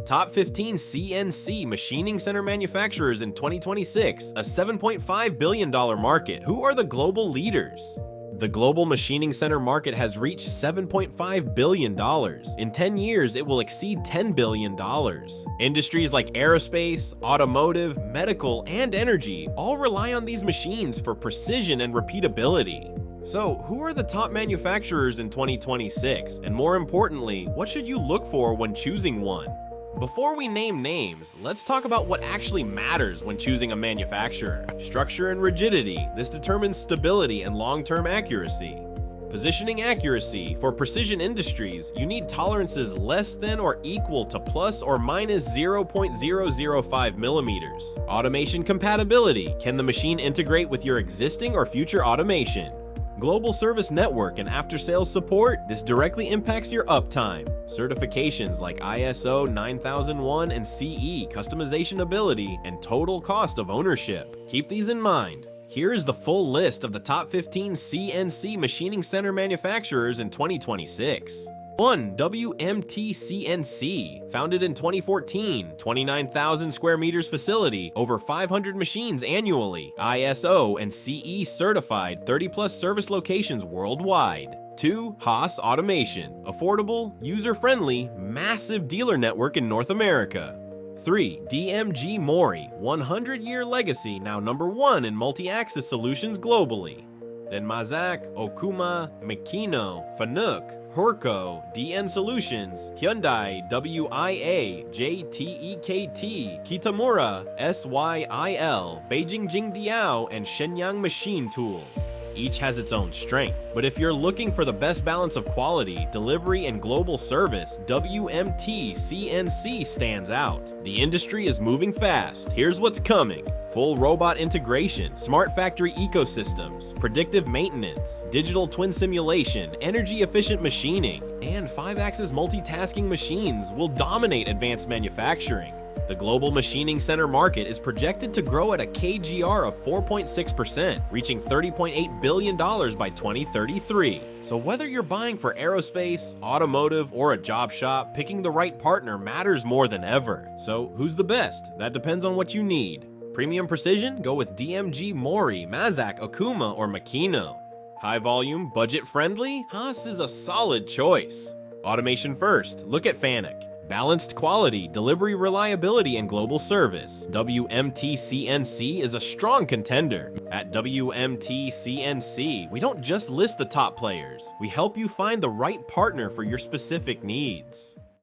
Top 15 CNC machining center manufacturers in 2026, a $7.5 billion market. Who are the global leaders? The global machining center market has reached $7.5 billion. In 10 years, it will exceed $10 billion. Industries like aerospace, automotive, medical, and energy all rely on these machines for precision and repeatability. So, who are the top manufacturers in 2026? And more importantly, what should you look for when choosing one? Before we name names, let's talk about what actually matters when choosing a manufacturer. Structure and rigidity. This determines stability and long-term accuracy. Positioning accuracy. For precision industries, you need tolerances less than or equal to plus or minus 0.005 millimeters. Automation compatibility. Can the machine integrate with your existing or future automation? Global service network and after-sales support. This directly impacts your uptime. Certifications like ISO 9001 and CE, customization ability, and total cost of ownership. Keep these in mind. Here is the full list of the top 15 CNC machining center manufacturers in 2026. 1. WMTCNC, founded in 2014, 29,000 square meters facility, over 500 machines annually, ISO and CE certified, 30+ service locations worldwide. 2. Haas Automation, affordable, user-friendly, massive dealer network in North America. 3. DMG MORI, 100-year legacy, now #1 in multi-axis solutions globally. Then Mazak, Okuma, Makino, Fanuc, Hurco, DN Solutions, Hyundai, WIA, JTEKT, Kitamura, SYIL, Beijing Jingdiao, and Shenyang Machine Tool. Each has its own strength, but if you're looking for the best balance of quality, delivery, and global service, WMTCNC stands out. The industry is moving fast. Here's what's coming. Full robot integration, smart factory ecosystems, predictive maintenance, digital twin simulation, energy-efficient machining, and 5-axis multitasking machines will dominate advanced manufacturing. The global machining center market is projected to grow at a CAGR of 4.6%, reaching $30.8 billion by 2033. So whether you're buying for aerospace, automotive, or a job shop, picking the right partner matters more than ever. So who's the best? That depends on what you need. Premium precision? Go with DMG MORI, Mazak, Okuma, or Makino. High volume, budget friendly? Haas is a solid choice. Automation first, look at Fanuc. Balanced quality, delivery reliability, and global service. WMTCNC is a strong contender. At WMTCNC, we don't just list the top players. We help you find the right partner for your specific needs.